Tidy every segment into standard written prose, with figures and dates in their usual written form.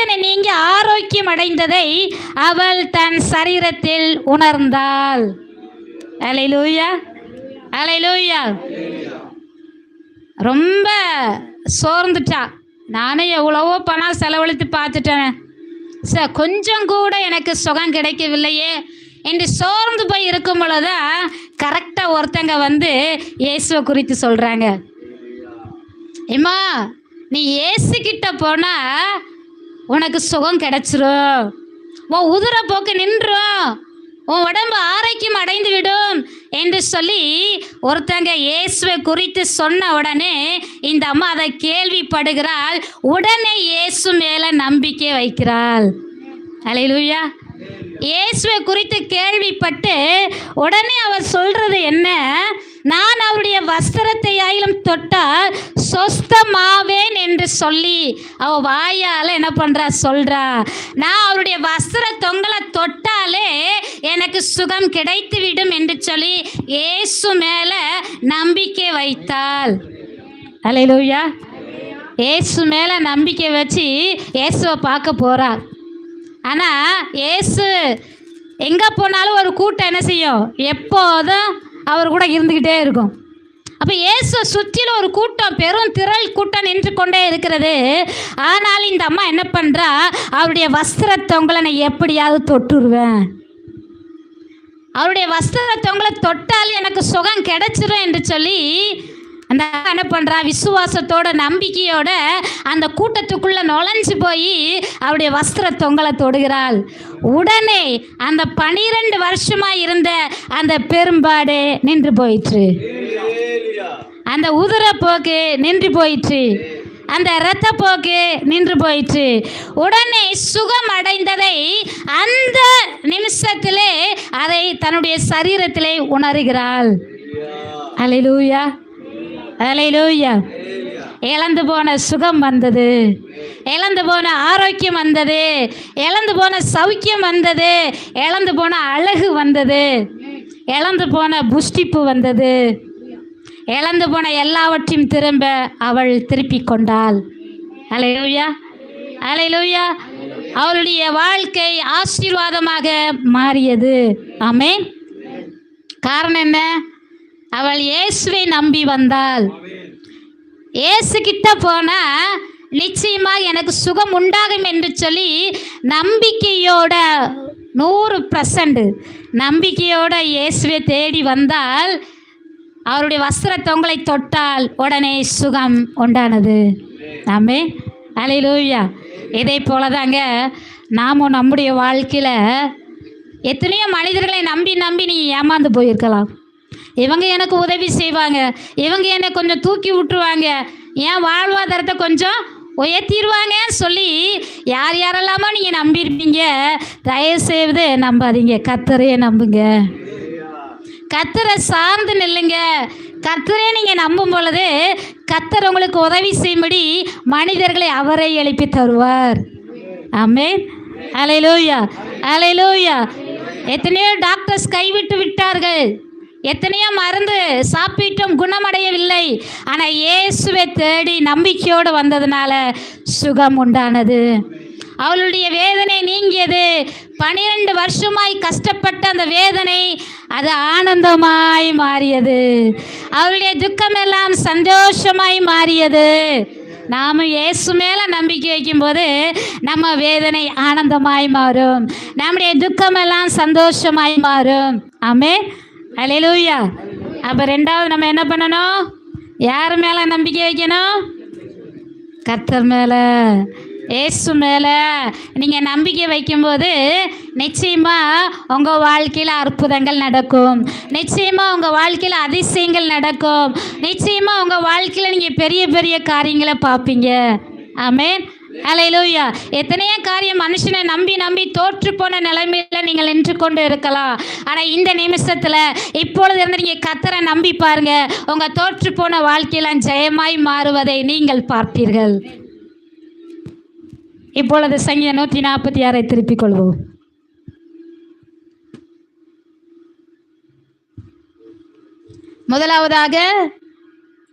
வேதனை நீங்கி ஆரோக்கியம் அடைந்ததை அவள் தன் சரீரத்தில் உணர்ந்தாள். அல்லேலூயா, அல்லேலூயா. ரொம்ப சோர்ந்துட்டா. நானே எவ்வளவோ பணம் செலவழித்து பார்த்துட்டேன், சார் கொஞ்சம் கூட எனக்கு சுகம் கிடைக்கவில்லையே என்று சோர்ந்து போய் இருக்கும் பொழுதுதான் கரெக்டாக ஒருத்தங்க வந்து இயேசுவை குறித்து சொல்கிறாங்க. ஏம்மா, நீ இயேசுக்கிட்ட போனால் உனக்கு சுகம் கிடைச்சிரும், உன் உதிர போக்கு நின்றும், உன் உடம்பு ஆரோக்கியம் அடைந்து விடும் என்று சொல்லி ஒருத்தங்க இயேசுவை குறித்து சொன்ன உடனே இந்த அம்மா அதை கேள்விப்படுகிறாள். உடனே இயேசு மேலே நம்பிக்கை வைக்கிறாள். அல்லேலூயா. இயேசுவை குறித்து கேள்விப்பட்டு உடனே அவர் சொல்றது என்ன? நான் அவருடைய வஸ்திரத்தை ஆயிலும் தொட்டால் சொஸ்தமாவேன் என்று சொல்லி அவ வாயால் என்ன பண்றா, சொல்றா. நான் அவருடைய வஸ்திர தொங்கலை தொட்டாலே எனக்கு சுகம் கிடைத்து விடும் என்று சொல்லி இயேசு மேல நம்பிக்கை வைத்தாள். அல்லேலூயா. இயேசு மேல நம்பிக்கை வச்சு இயேசுவை பார்க்க போறா. ஆனால் இயேசு எங்கே போனாலும் ஒரு கூட்டம் என்ன செய்யும், எப்போதும் அவர் கூட இருந்துக்கிட்டே இருக்கும். அப்போ இயேசுவை சுற்றிலும் ஒரு கூட்டம், பெரும் திரள் கூட்டம் நின்று கொண்டே இருக்கிறது. ஆனால் இந்த அம்மா என்ன பண்ணுறா, அவருடைய வஸ்திரத்தொங்கலை நான் எப்படியாவது தொட்டுருவேன், அவருடைய வஸ்திரத்தொங்கலை தொட்டால் எனக்கு சுகம் கிடைச்சிரும் என்று சொல்லி அந்த என்ன பண்ணுறா, விசுவாசத்தோட நம்பிக்கையோட அந்த கூட்டத்துக்குள்ளே நுழைஞ்சு போய் அவருடைய வஸ்திர தொங்கலை தொடுகிறாள். உடனே அந்த 12 வருஷமாக இருந்த அந்த பெரும்பாடு நின்று போயிற்று, அந்த உதிர போக்கு நின்று போயிற்று, அந்த இரத்த போக்கு நின்று போயிற்று. உடனே சுகம் அடைந்ததை அந்த நிமிஷத்திலே அதை தன்னுடைய சரீரத்திலே உணர்கிறாள். அல்லேலூயா, அல்லேலூயா. இழந்து போன சுகம் வந்தது, இழந்து போன ஆரோக்கியம் வந்தது, இழந்து போன சௌக்கியம் வந்தது, இழந்து போன அழகு வந்தது, இழந்து போன புஷ்டிப்பு வந்தது, இழந்து போன எல்லாவற்றையும் திரும்ப அவள் திருப்பி கொண்டாள். அல்லேலூயா, அல்லேலூயா. அவளுடைய வாழ்க்கை ஆசீர்வாதமாக மாறியது. ஆமென். காரணம் என்ன? அவள் இயேசுவை நம்பி வந்தாள். இயேசு கிட்ட போனா நிச்சயமாக எனக்கு சுகம் உண்டாகும் என்று சொல்லி நம்பிக்கையோட 100% நம்பிக்கையோட இயேசுவை தேடி வந்தால், அவருடைய வஸ்திர தொங்கலை தொட்டால் உடனே சுகம் உண்டானது. ஆமென், அல்லேலூயா. இதே போல தாங்க நாமும் நம்முடைய வாழ்க்கையில் எத்தனையோ மனிதர்களை நம்பி நம்பி நீ ஏமாந்து போயிருக்கலாம். இவங்க எனக்கு உதவி செய்வாங்க, இவங்க என்னை கொஞ்சம் தூக்கி விட்டுருவாங்க, என் வாழ்வாதாரத்தை கொஞ்சம் உயர்த்திடுவாங்கன்னு சொல்லி யார் யாரெல்லாமோ நீங்கள் நம்பியிருப்பீங்க. தயவுசெய்து நம்பாதீங்க, கர்த்தரையே நம்புங்க, கர்த்தரை சார்ந்து நில்லுங்க. கர்த்தரே நீங்கள் நம்பும் பொழுது கர்த்தர் உங்களுக்கு உதவி செய்யும்படி மனிதர்களை அவரை எழுப்பி தருவார். ஆமென், அல்லேலூயா, அல்லேலூயா. எத்தனையோ டாக்டர்ஸ் கைவிட்டு விட்டார்கள், எத்தனையோ மருந்து சாப்பிட்டும் குணமடையவில்லை. ஆனால் இயேசுவை தேடி நம்பிக்கையோடு வந்ததுனால சுகம் உண்டானது. அவளுடைய வேதனை நீங்கியது. 12 வருஷமாய் கஷ்டப்பட்ட அந்த வேதனை அது ஆனந்தமாய் மாறியது. அவளுடைய துக்கமெல்லாம் சந்தோஷமாய் மாறியது. நாம் இயேசு மேலே நம்பிக்கை வைக்கும்போது நம்ம வேதனை ஆனந்தமாய் மாறும், நம்முடைய துக்கமெல்லாம் சந்தோஷமாய் மாறும். ஆமென், அல்லேலூயா. அப்போ 2வது நம்ம என்ன பண்ணணும்? யார் மேலே நம்பிக்கை வைக்கணும்? கர்த்தர் மேலே, இயேசு மேலே நீங்கள் நம்பிக்கை வைக்கும்போது நிச்சயமாக உங்கள் வாழ்க்கையில் அற்புதங்கள் நடக்கும், நிச்சயமாக உங்கள் வாழ்க்கையில் அதிசயங்கள் நடக்கும், நிச்சயமாக உங்கள் வாழ்க்கையில் நீங்கள் பெரிய பெரிய காரியங்களை பார்ப்பீங்க. ஆமென், அல்லேலூயா. எத்தனையோ காரியம் மனுஷனை நம்பி நம்பி தோற்று போன நிலைமையில் நீங்கள் நின்று கொண்டு இருக்கலாம். ஆனால் இந்த நிமிஷத்தில் இப்பொழுது இருந்து நீங்கள் கர்த்தரை நம்பி பாருங்க, உங்கள் தோற்று போன வாழ்க்கையெல்லாம் ஜெயமாய் மாறுவதை நீங்கள் பார்ப்பீர்கள். இப்பொழுது சங்கீதம் 146 திருப்பிக் கொள்வோம். முதலாவதாக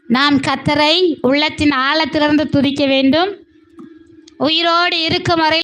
நாம் கர்த்தரை உள்ளத்தின் ஆழத்திலிருந்து துதிக்க வேண்டும். உயிரோடு இருக்கும் வரை